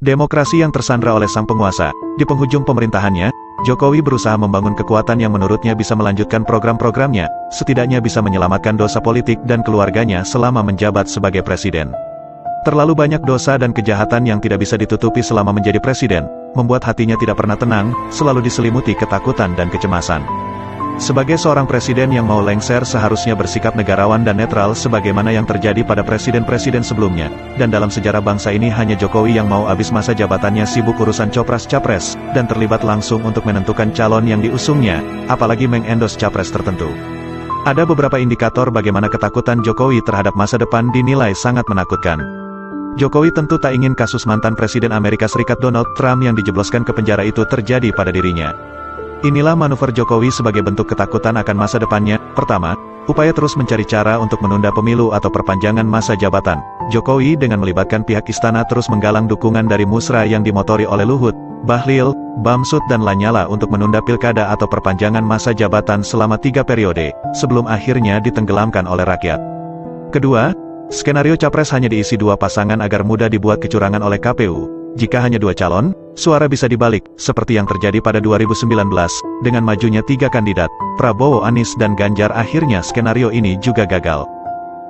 Demokrasi yang tersandra oleh sang penguasa. Di penghujung pemerintahannya, Jokowi berusaha membangun kekuatan yang menurutnya bisa melanjutkan program-programnya, setidaknya bisa menyelamatkan dosa politik dan keluarganya selama menjabat sebagai presiden. Terlalu banyak dosa dan kejahatan yang tidak bisa ditutupi selama menjadi presiden, membuat hatinya tidak pernah tenang, selalu diselimuti ketakutan dan kecemasan. Sebagai seorang presiden yang mau lengser seharusnya bersikap negarawan dan netral sebagaimana yang terjadi pada presiden-presiden sebelumnya, dan dalam sejarah bangsa ini hanya Jokowi yang mau habis masa jabatannya sibuk urusan copras-capres, dan terlibat langsung untuk menentukan calon yang diusungnya, apalagi mengendorse capres tertentu. Ada beberapa indikator bagaimana ketakutan Jokowi terhadap masa depan dinilai sangat menakutkan. Jokowi tentu tak ingin kasus mantan Presiden Amerika Serikat Donald Trump yang dijebloskan ke penjara itu terjadi pada dirinya. Inilah manuver Jokowi sebagai bentuk ketakutan akan masa depannya. Pertama, upaya terus mencari cara untuk menunda pemilu atau perpanjangan masa jabatan. Jokowi dengan melibatkan pihak istana terus menggalang dukungan dari musra yang dimotori oleh Luhut, Bahlil, Bamsud dan Lanyala untuk menunda pilkada atau perpanjangan masa jabatan selama 3 periode, sebelum akhirnya ditenggelamkan oleh rakyat. Kedua, skenario capres hanya diisi 2 pasangan agar mudah dibuat kecurangan oleh KPU. Jika hanya 2 calon, suara bisa dibalik, seperti yang terjadi pada 2019, dengan majunya 3 kandidat, Prabowo, Anies dan Ganjar. Akhirnya skenario ini juga gagal.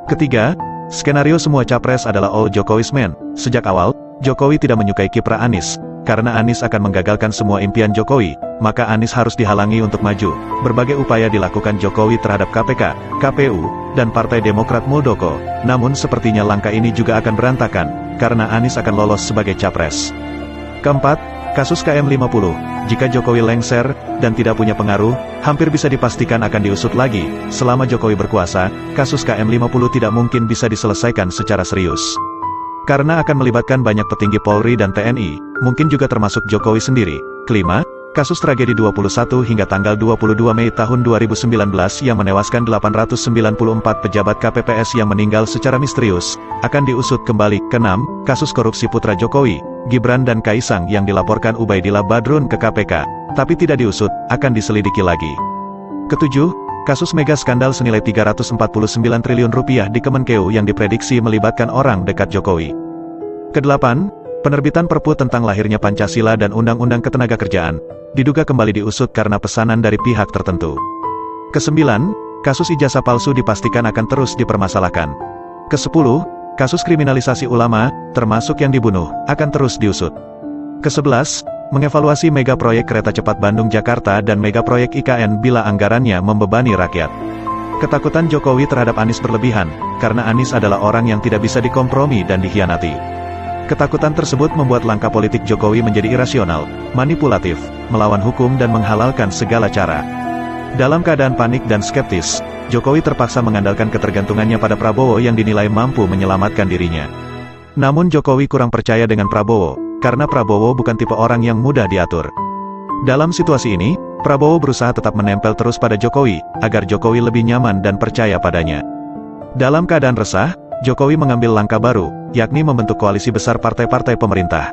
Ketiga, skenario semua capres adalah all Jokowi's men. Sejak awal, Jokowi tidak menyukai kiprah Anies. Karena Anies akan menggagalkan semua impian Jokowi, maka Anies harus dihalangi untuk maju. Berbagai upaya dilakukan Jokowi terhadap KPK, KPU, dan Partai Demokrat Muldoko. Namun sepertinya langkah ini juga akan berantakan, karena Anies akan lolos sebagai capres. Keempat, kasus KM50. Jika Jokowi lengser, dan tidak punya pengaruh, hampir bisa dipastikan akan diusut lagi. Selama Jokowi berkuasa, kasus KM50 tidak mungkin bisa diselesaikan secara serius. Karena akan melibatkan banyak petinggi Polri dan TNI, mungkin juga termasuk Jokowi sendiri. Kelima, kasus tragedi 21 hingga tanggal 22 Mei tahun 2019 yang menewaskan 894 pejabat KPPS yang meninggal secara misterius, akan diusut kembali. Keenam, kasus korupsi putra Jokowi, Gibran dan Kaisang yang dilaporkan Ubaidillah Badrun ke KPK, tapi tidak diusut, akan diselidiki lagi. Ketujuh, kasus mega skandal senilai 349 triliun rupiah di Kemenkeu yang diprediksi melibatkan orang dekat Jokowi. Kedelapan, penerbitan Perpu tentang lahirnya Pancasila dan Undang-Undang Ketenagakerjaan, diduga kembali diusut karena pesanan dari pihak tertentu. Kesembilan, kasus ijazah palsu dipastikan akan terus dipermasalahkan. Kesepuluh, kasus kriminalisasi ulama, termasuk yang dibunuh, akan terus diusut. Kesebelas, mengevaluasi mega proyek kereta cepat Bandung-Jakarta dan mega proyek IKN bila anggarannya membebani rakyat. Ketakutan Jokowi terhadap Anies berlebihan, karena Anies adalah orang yang tidak bisa dikompromi dan dikhianati. Ketakutan tersebut membuat langkah politik Jokowi menjadi irasional, manipulatif, melawan hukum dan menghalalkan segala cara. Dalam keadaan panik dan skeptis, Jokowi terpaksa mengandalkan ketergantungannya pada Prabowo yang dinilai mampu menyelamatkan dirinya. Namun Jokowi kurang percaya dengan Prabowo, karena Prabowo bukan tipe orang yang mudah diatur. Dalam situasi ini, Prabowo berusaha tetap menempel terus pada Jokowi, agar Jokowi lebih nyaman dan percaya padanya. Dalam keadaan resah, Jokowi mengambil langkah baru, yakni membentuk koalisi besar partai-partai pemerintah.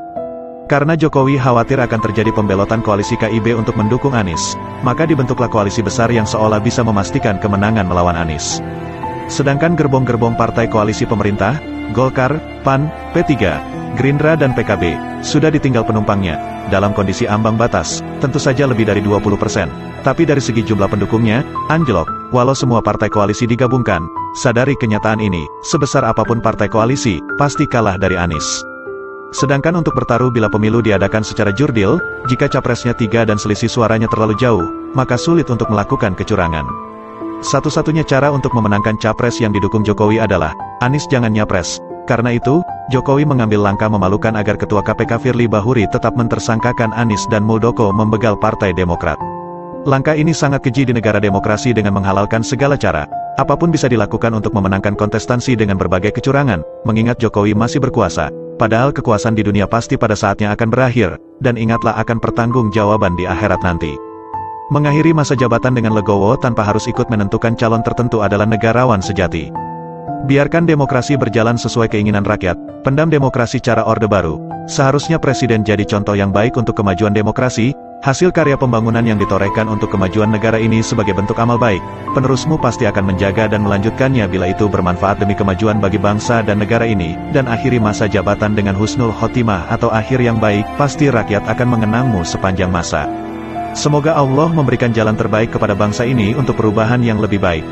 Karena Jokowi khawatir akan terjadi pembelotan koalisi KIB untuk mendukung Anies, maka dibentuklah koalisi besar yang seolah bisa memastikan kemenangan melawan Anies. Sedangkan gerbong-gerbong partai koalisi pemerintah, Golkar, PAN, P3, Gerindra dan PKB, sudah ditinggal penumpangnya, dalam kondisi ambang batas, tentu saja lebih dari 20%. Tapi dari segi jumlah pendukungnya, anjlok. Walau semua partai koalisi digabungkan, sadari kenyataan ini, sebesar apapun partai koalisi, pasti kalah dari Anies. Sedangkan untuk bertaruh bila pemilu diadakan secara jurdil, jika capresnya 3 dan selisih suaranya terlalu jauh, maka sulit untuk melakukan kecurangan. Satu-satunya cara untuk memenangkan capres yang didukung Jokowi adalah, Anies jangan nyapres. Karena itu, Jokowi mengambil langkah memalukan agar Ketua KPK Firly Bahuri tetap mentersangkakan Anies dan Muldoko membegal Partai Demokrat. Langkah ini sangat keji di negara demokrasi dengan menghalalkan segala cara. Apapun bisa dilakukan untuk memenangkan kontestansi dengan berbagai kecurangan, mengingat Jokowi masih berkuasa. Padahal kekuasaan di dunia pasti pada saatnya akan berakhir, dan ingatlah akan pertanggungjawaban di akhirat nanti. Mengakhiri masa jabatan dengan legowo tanpa harus ikut menentukan calon tertentu adalah negarawan sejati. Biarkan demokrasi berjalan sesuai keinginan rakyat, pendam demokrasi cara Orde Baru. Seharusnya presiden jadi contoh yang baik untuk kemajuan demokrasi, Hasil karya pembangunan yang ditorehkan untuk kemajuan negara ini sebagai bentuk amal baik, penerusmu pasti akan menjaga dan melanjutkannya bila itu bermanfaat demi kemajuan bagi bangsa dan negara ini, dan akhiri masa jabatan dengan husnul khotimah atau akhir yang baik, pasti rakyat akan mengenangmu sepanjang masa. Semoga Allah memberikan jalan terbaik kepada bangsa ini untuk perubahan yang lebih baik.